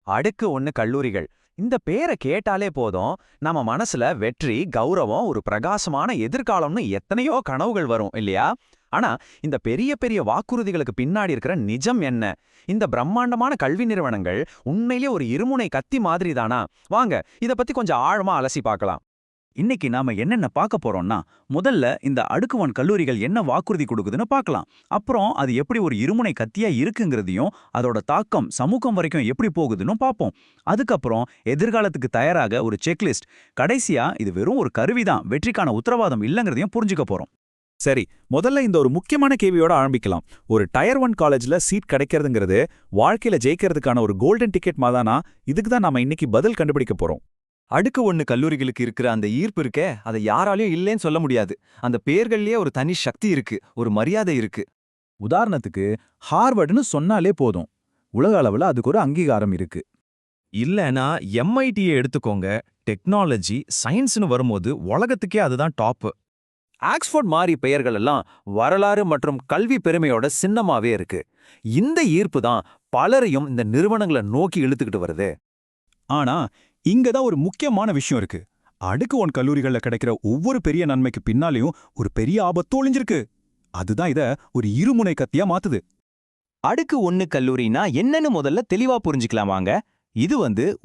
அடுக்கு 1 கல்லூரிகள். இந்த பேரை கேட்டாலே போதும், நம்ம மனசுல வெற்றி, கௌரவம், ஒரு பிரகாசமான எதிர்காலம்னு எத்தனையோ கனவுகள் வரும் இல்லையா? ஆனா, இந்த பெரிய பெரிய வாக்குறுதிகளுக்கு பின்னாடி இருக்கிற நிஜம் என்ன? இந்த பிரம்மாண்டமான கல்வி நிறுவனங்கள் உண்மையிலேயே ஒரு இருமுனை கத்தி மாதிரி தானா? வாங்க, இத பத்தி கொஞ்சம் ஆழமா அலசி பார்க்கலாம். இன்னைக்கு நாம என்னென்ன பார்க்க போறோம்னா, முதல்ல இந்த அடுக்குவான் கல்லூரிகள் என்ன வாக்குறுதி கொடுக்குதுன்னு பார்க்கலாம். அப்புறம் அது எப்படி ஒரு இருமுனை கத்தியா இருக்குங்கிறதையும், அதோட தாக்கம் சமூகம் வரைக்கும் எப்படி போகுதுன்னு பார்ப்போம். அதுக்கப்புறம் எதிர்காலத்துக்கு தயாராக ஒரு செக்லிஸ்ட். கடைசியா இது வெறும் ஒரு கருவிதான், வெற்றிக்கான உத்தரவாதம் இல்லைங்கிறதையும் புரிஞ்சுக்க போறோம். சரி, முதல்ல இந்த ஒரு முக்கியமான கேள்வியோட ஆரம்பிக்கலாம். ஒரு டயர் 1 காலேஜ்ல சீட் கிடைக்கிறதுங்கிறது வாழ்க்கையில ஜெயிக்கிறதுக்கான ஒரு கோல்டன் டிக்கெட் மாதானா? இதுக்கு தான் நாம இன்னைக்கு பதில் கண்டுபிடிக்க போறோம். அடுக்கு 1 கல்லூரிகளுக்கு இருக்கிற அந்த ஈர்ப்பு இருக்கே, அதை யாராலையும் இல்லைன்னு சொல்ல முடியாது. அந்த பேர்கள்லயே ஒரு தனி சக்தி இருக்கு, ஒரு மரியாதை இருக்கு. உதாரணத்துக்கு ஹார்வர்டுன்னு சொன்னாலே போதும், உலக அளவுல அதுக்கு ஒரு அங்கீகாரம் இருக்கு. இல்லனா எம்ஐடியை எடுத்துக்கோங்க. டெக்னாலஜி, சயின்ஸ்னு வரும்போது உலகத்துக்கே அதுதான் டாப்பு. ஆக்ஸ்போர்ட் மாதிரி பெயர்கள் எல்லாம் வரலாறு மற்றும் கல்வி பெருமையோட சின்னமாவே இருக்கு. இந்த ஈர்ப்பு தான் பலரையும் இந்த நிறுவனங்களை நோக்கி இழுத்துக்கிட்டு வருது. ஆனா இங்க தான் ஒரு முக்கியமான விஷயம் இருக்கு. அடுக்கு 1 கல்லூரிகள்ல கிடைக்கிற ஒவ்வொரு பெரிய நன்மைக்கு பின்னாலேயும் ஒரு பெரிய ஆபத்து ஒளிஞ்சிருக்கு. அதுதான் இத ஒரு இருமுனை கத்தியா மாத்துது. அடுக்கு 1 கல்லூரினா என்னன்னு முதல்ல தெளிவா புரிஞ்சுக்கலாமாங்க. இது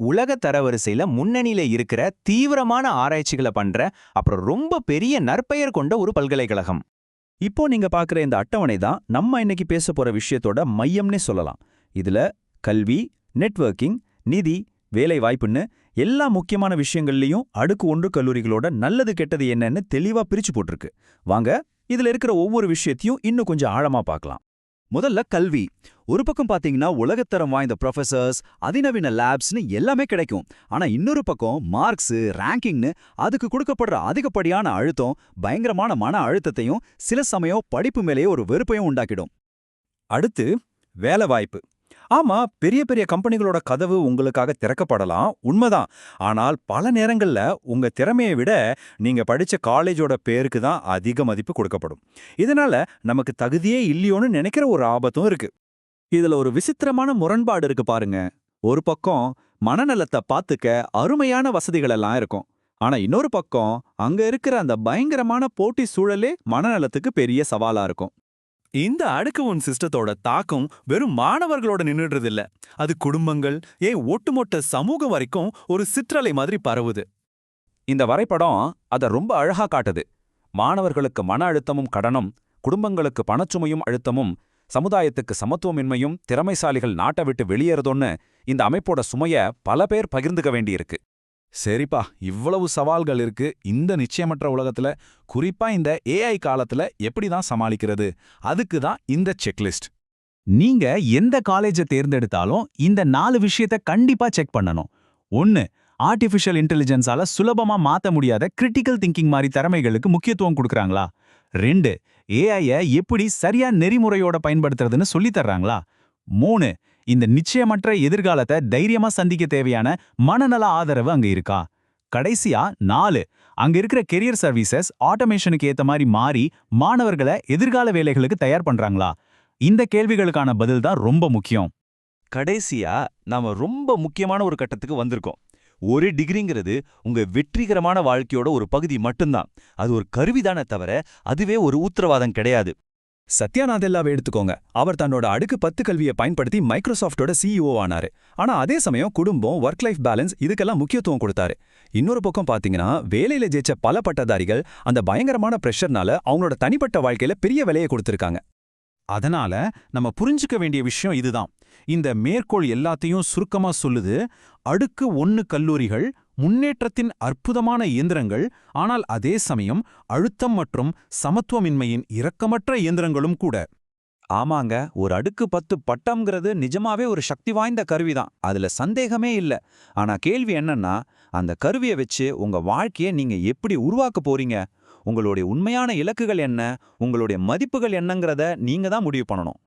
உலக தரவரிசையில முன்னணியில இருக்கிற தீவிரமான ஆராய்ச்சிகளை பண்ற அப்புறம் ரொம்ப பெரிய நற்பெயர் கொண்ட ஒரு பல்கலைக்கழகம். இப்போ நீங்க பார்க்குற இந்த அட்டவணை தான் நம்ம இன்னைக்கு பேச போற விஷயத்தோட மையம்னே சொல்லலாம். இதுல கல்வி, நெட்வொர்க்கிங், நிதி, வேலை வாய்ப்புன்னு எல்லா முக்கியமான விஷயங்கள்லயும் அடுக்கு 1 கல்லூரிகளோட நல்லது கெட்டது என்னன்னு தெளிவா பிரிச்சு போட்டிருக்கு. வாங்க, இதுல இருக்கிற ஒவ்வொரு விஷயத்தையும் இன்னும் கொஞ்சம் ஆழமா பார்க்கலாம். முதல்ல கல்வி. ஒரு பக்கம் பாத்தீங்கன்னா உலகத்தரம் வாய்ந்த ப்ரொஃபசர்ஸ், அதிநவீன லேப்ஸ்னு எல்லாமே கிடைக்கும். ஆனா இன்னொரு பக்கம் மார்க்ஸ், ரேங்கிங்னு அதுக்கு கொடுக்கப்படுற அதிகப்படியான அழுத்தம் பயங்கரமான மன அழுத்தத்தையும் சில சமயம் படிப்பு மேலேயே ஒரு வெறுப்பையும் உண்டாக்கிடும். அடுத்து வேலை வாய்ப்பு. ஆமா, பெரிய பெரிய கம்பெனிகளோட கதவு உங்களுக்காக திறக்கப்படலாம், உண்மைதான். ஆனால் பல நேரங்கள்ல உங்க திறமையை விட நீங்க படிச்ச காலேஜோட பேருக்கு தான் அதிக மதிப்பு கொடுக்கப்படும். இதனால நமக்கு தகுதியே இல்லையோன்னு நினைக்கிற ஒரு ஆபத்தும் இருக்கு. இதுல ஒரு விசித்திரமான முரண்பாடு இருக்கு பாருங்க. ஒரு பக்கம் மனநலத்தை பாத்துக்க அருமையான வசதிகள் எல்லாம் இருக்கும். ஆனா இன்னொரு பக்கம் அங்க இருக்கிற அந்த பயங்கரமான போட்டி சூழலே மனநலத்துக்கு பெரிய சவாலா இருக்கும். இந்த அடுக்கு 1 சிஸ்டத்தோட தாக்கம் வெறும் மாணவர்களோட நின்னுடுறது இல்ல. அது குடும்பங்கள், ஏன் ஒட்டுமொத்த சமூகம் வரைக்கும் ஒரு சிற்றலை மாதிரி பரவுது. இந்த வரைபடம் அதை ரொம்ப அழகா காட்டுது. மாணவர்களுக்கு மன அழுத்தமும் கடனும், குடும்பங்களுக்கு பணச்சுமையும் அழுத்தமும், சமுதாயத்துக்கு சமத்துவமின்மையும், திறமைசாலிகள் நாட்டை விட்டு வெளியேறதோன்னு இந்த அமைப்போட சுமைய பல பேர் பகிர்ந்துக்க வேண்டியிருக்கு. சரிப்பா, இவ்வளவு சவால்கள் இருக்கு. இந்த நிச்சயமற்ற உலகத்துல, குறிப்பா இந்த ஏஐ காலத்துல எப்படி தான் சமாளிக்கிறது? அதுக்கு தான் இந்த செக்லிஸ்ட். நீங்க எந்த காலேஜை தேர்ந்தெடுத்தாலும் இந்த 4 விஷயத்தை கண்டிப்பா செக் பண்ணணும். 1. ஆர்டிஃபிஷியல் இன்டெலிஜென்ஸால சுலபமா மாத்த முடியாத கிரிட்டிக்கல் திங்கிங் மாதிரி திறமைகளுக்கு முக்கியத்துவம் கொடுக்கறாங்களா? 2. ஏஐய எப்படி சரியா நெறிமுறையோட பயன்படுத்துறதுன்னு சொல்லித் தர்றாங்களா? 3. இந்த நிச்சயமற்ற எதிர்காலத்தை தைரியமா சந்திக்க தேவையான மனநல ஆதரவு அங்க இருக்கா? கடைசியா 4. அங்க இருக்கிற கெரியர் சர்வீசஸ் ஆட்டோமேஷனுக்கு ஏத்த மாதிரி மாறி மாணவர்களை எதிர்கால வேலைகளுக்கு தயார் பண்றாங்களா? இந்த கேள்விகளுக்கான பதில் தான் ரொம்ப முக்கியம். கடைசியா நாம ரொம்ப முக்கியமான ஒரு கட்டத்துக்கு வந்திருக்கோம். ஒரு டிகிரிங்கிறது உங்க வெற்றிகரமான வாழ்க்கையோட ஒரு பகுதி மட்டும்தான். அது ஒரு கருவிதானே தவிர அதுவே ஒரு உத்தரவாதம் கிடையாது. சத்யா நாதெல்லாவை எடுத்துக்கோங்க. அவர் தன்னோட அடுக்கு 10 கல்வியை பயன்படுத்தி மைக்ரோசாஃப்டோட சிஇஓ ஆனாரு. ஆனா அதே சமயம் குடும்பம், ஒர்க் லைஃப் பேலன்ஸ் இதுக்கெல்லாம் முக்கியத்துவம் கொடுத்தாரு. இன்னொரு பக்கம் பாத்தீங்கன்னா, வேலையில ஜெயிச்ச பல பட்டதாரிகள் அந்த பயங்கரமான பிரஷர்னால அவங்களோட தனிப்பட்ட வாழ்க்கையில பெரிய விலையை கொடுத்திருக்காங்க. அதனால நம்ம புரிஞ்சுக்க வேண்டிய விஷயம் இதுதான். இந்த மேற்கோள் எல்லாத்தையும் சுருக்கமா சொல்லுது. அடுக்கு 1 கல்லூரிகள் முன்னேற்றத்தின் அற்புதமான இயந்திரங்கள், ஆனால் அதே சமயம் அழுத்தம் மற்றும் சமத்துவமின்மையின் இரக்கமற்ற இயந்திரங்களும் கூட. ஆமாங்க, ஒரு அடுக்கு 10 பட்டம்ங்கிறது நிஜமாவே ஒரு சக்தி வாய்ந்த கருவிதான், அதுல சந்தேகமே இல்ல. ஆனா கேள்வி என்னன்னா, அந்த கருவியை வச்சு உங்க வாழ்க்கையை நீங்க எப்படி உருவாக்க போறீங்க? உங்களுடைய உண்மையான இலக்குகள் என்ன, உங்களுடைய மதிப்புகள் என்னங்கிறத நீங்க தான் முடிவு பண்ணணும்.